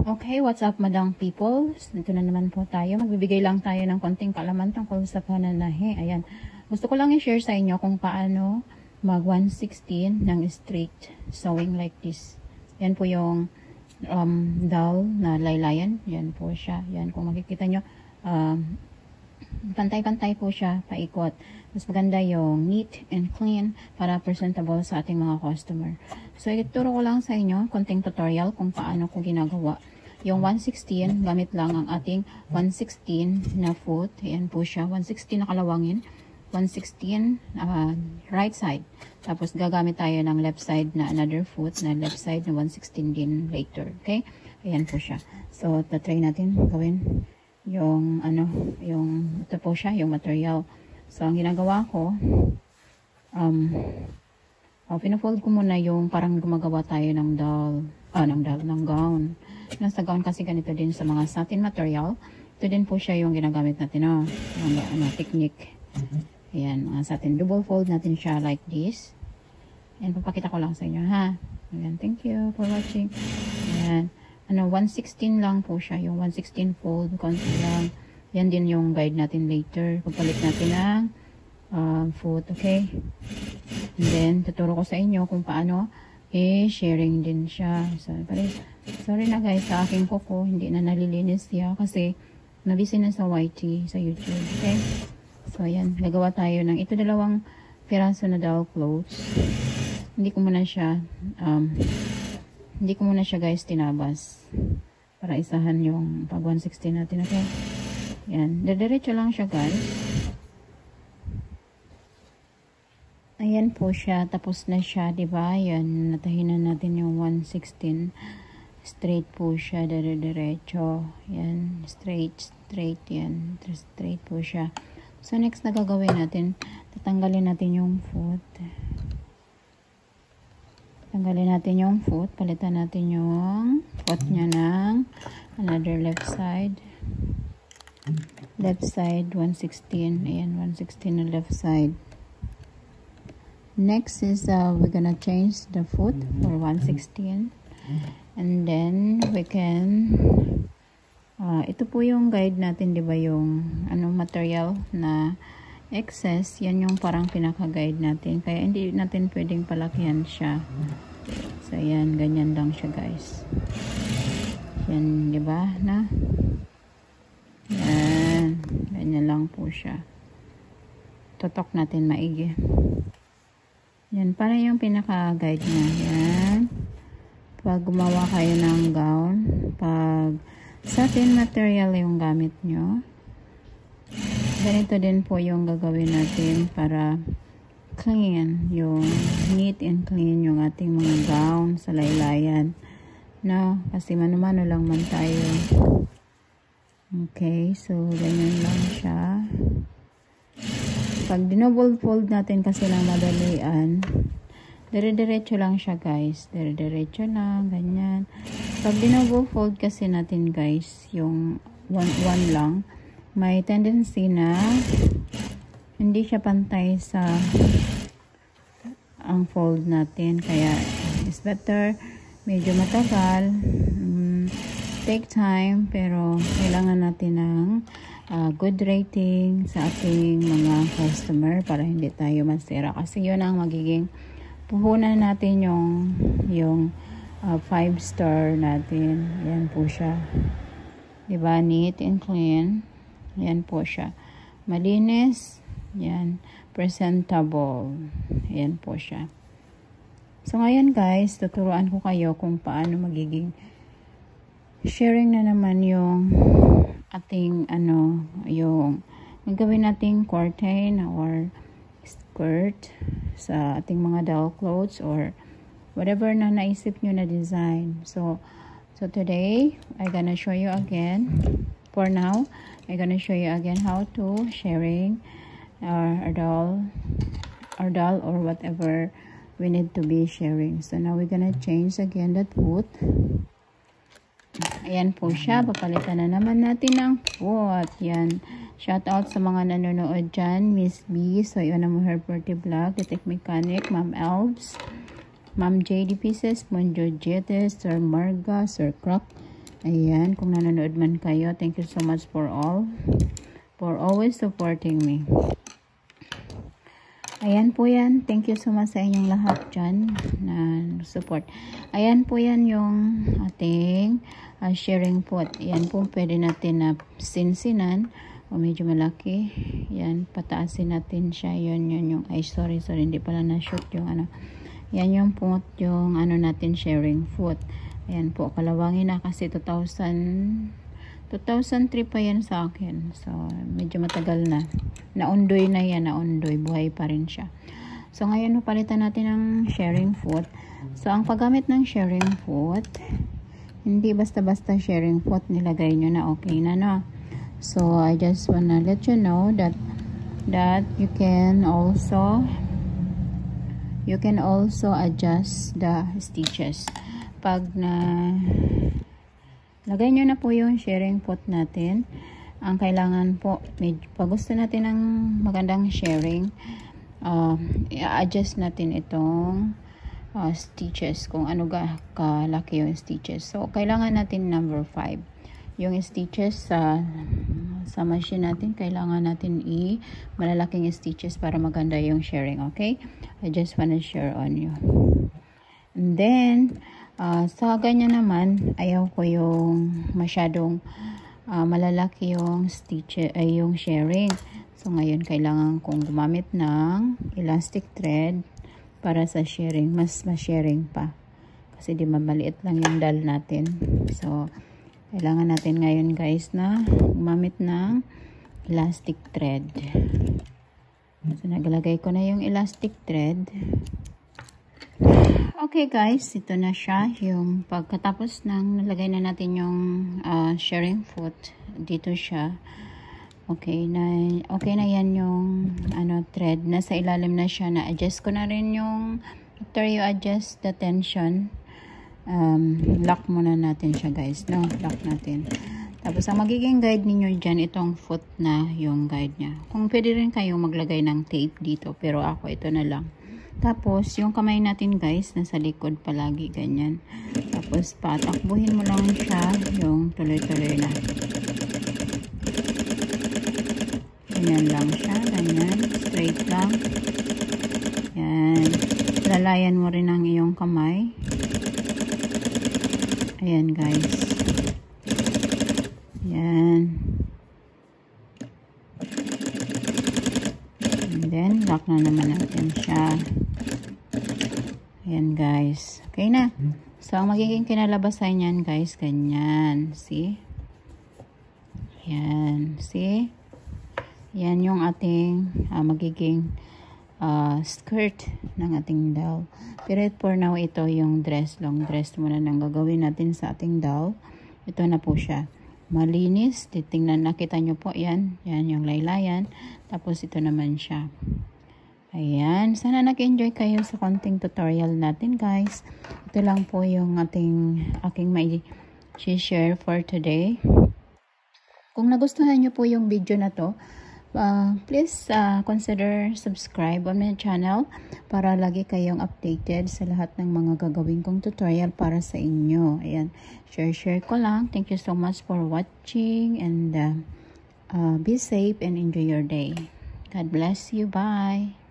Okay, what's up madang people? Dito na naman po tayo. Magbibigay lang tayo ng konting kaalaman tungkol sa pananahe. Ayan. Gusto ko lang i-share sa inyo kung paano mag 116 ng straight sewing like this. Yan po yung doll na laylayan. Yan po siya. Yan, kung makikita nyo, pantay-pantay po siya, paikot. Mas maganda yung neat and clean para presentable sa ating mga customer. So, ituro ko lang sa inyo konting tutorial kung paano ko ginagawa. Yung 116, gamit lang ang ating 116 na foot. Ayan po siya. 116 na kalawangin. 116 right side. Tapos gagamit tayo ng left side na another foot na left side na 116 din later. Okay? Ayan po siya. So, tatry natin gawin yung ito po siya, yung material. So, ang ginagawa ko, pinafold ko muna yung parang gumagawa tayo ng ng gown. Nasa gown kasi ganito din sa mga satin material. Ito din po siya yung ginagamit natin, technique. Ayan, mga satin. Double fold natin siya like this. Ayan, papakita ko lang sa inyo, ha? Ayan, thank you for watching. Ayan, 116 lang po siya. Yung 116 fold, konti lang. Yan din yung guide natin later. Pagpalit natin ng foot, okay? And then, tuturo ko sa inyo kung paano sharing din siya. So, sorry na guys, sa aking kuko, hindi na nalilinis siya kasi nabisi na sa YT, sa YouTube, okay? So, ayan, gagawa tayo ng ito dalawang piraso na doll clothes. Hindi ko muna siya guys tinabas para isahan yung pag 160 natin, okay? Ayan, diretso lang siya guys. Ayan po siya, tapos na siya, diba? Ayan, natahinan natin yung 116. Straight po siya, diretso. Ayan, straight, yan. Straight po siya. So, next na gagawin natin, tatanggalin natin yung foot. Tanggalin natin yung foot, palitan natin yung foot niya ng another left side. Left side, 116. Ayan, 116 na left side. Next is we're gonna change the foot for 116, and then we can ito po yung guide natin, di ba, yung material na excess, yan yung parang pinaka-guide natin, kaya hindi natin pwedeng palakihan siya. So yan, ganyan lang siya guys. Yan, di ba, na yan, ganyan lang po siya. Totok natin maigi. Yan, para yung pinaka-guide niya. Yan. Pag gumawa kayo ng gown, pag satin material yung gamit nyo, ganito din po yung gagawin natin para clean, yung neat and clean yung ating mga gown sa laylayan. No? Kasi mano-mano lang man tayo. Okay, so ganyan lang siya. Pag dinouble fold natin kasi lang madalian, dire-diretso lang siya guys. Dire-diretso lang, ganyan. Pag dinouble fold kasi natin guys, yung one lang, may tendency na hindi siya pantay sa ang fold natin. Kaya, it's better, medyo matagal, take time, pero kailangan natin ng good rating sa ating mga customer para hindi tayo masira, kasi yun ang magiging puhunan natin yung 5-star natin. Yan po siya, diba, neat and clean. Yan po siya, malinis, yan, presentable. Yan po siya. So ngayon guys, tuturuan ko kayo kung paano magiging sharing na naman yung ating yung gagawin nating curtain or skirt sa ating mga doll clothes or whatever na naisip nyo na design. So today I'm gonna show you again. For now, I'm gonna show you again how to sharing our doll or whatever we need to be sharing. So now we're gonna change again that foot. Ayan po siya. Papalitan na naman natin ng foot. Yan. Shout out sa mga nanonood dyan. Miss B, So yun ang Her Pretty Vlog, Detect Mechanic, Ma'am Elves, Ma'am JD Pieces, Monjo Jetes, Sir Marga, Sir Croc, Ayan, kung nanonood man kayo, thank you so much for always supporting me. Ayan po yan. Thank you so much sa inyong lahat dyan na support. Ayan po yan yung ating sharing pot. Ayan po, pwede natin na sinsinan o medyo malaki. Ayan, pataasin natin siya. Yun yung, ay sorry, hindi pala na-shoot yung ano. Yan yung pot, yung ano natin sharing foot. Ayan po, kalawangin na kasi 2003 pa yan sa akin. So, medyo matagal na. Naundoy na yan, naundoy. Buhay pa rin siya. So, ngayon, palitan natin ng sharing foot. So, ang paggamit ng sharing foot, hindi basta-basta sharing foot, nilagay nyo na okay na, no? So, I just wanna let you know that you can also adjust the stitches. Pag lagay nyo na po yung sharing pot natin, ang kailangan po, pag gusto natin ng magandang sharing, i-adjust natin itong stitches, kung ano kalaki yung stitches. So, kailangan natin number 5. Yung stitches sa machine natin, kailangan natin malalaking stitches para maganda yung sharing, okay? I just wanna share on you. And then, sa ganyan naman, ayaw ko yung masyadong malalaki yung stitch, yung sharing. So, ngayon, kailangan kong gumamit ng elastic thread para sa sharing. Mas sharing pa. Kasi di maliit lang yung dal natin. So, kailangan natin ngayon guys na gumamit ng elastic thread. So, naglagay ko na yung elastic thread. Okay guys, ito na siya. Yung pagkatapos ng nalagay na natin yung sharing foot, dito siya. Okay na yan yung thread. Nasa ilalim na siya. Na-adjust ko na rin yung, after you adjust the tension, lock muna natin siya guys. No, lock natin. Tapos ang magiging guide ninyo dyan, itong foot na yung guide niya. Kung pwede rin kayong maglagay ng tape dito, pero ako ito na lang. Tapos, yung kamay natin guys, nasa likod palagi, ganyan. Tapos, patakbuhin mo lang siya, yung tuloy-tuloy na. Ganyan lang siya, ganyan. Straight lang. Yan. Lalayan mo rin ang iyong kamay. Ayan guys. Yan. And then, lock na naman natin siya. Ayan guys. Okay na. So, ang magiging kinalabasan yan guys, ganyan. See? Ayan. See? Yan yung ating magiging skirt ng ating doll. Pero for now, ito yung dress. Long dress muna nang gagawin natin sa ating doll. Ito na po siya. Malinis. Titingnan, nakita nyo po yan. Yan yung laylayan. Tapos ito naman siya. Ayan. Sana nag-enjoy kayo sa konting tutorial natin guys. Ito lang po yung aking may share for today. Kung nagustuhan nyo po yung video na to, please consider subscribe on my channel para lagi kayong updated sa lahat ng mga gagawin kong tutorial para sa inyo. Ayan. Share ko lang. Thank you so much for watching and be safe and enjoy your day. God bless you. Bye.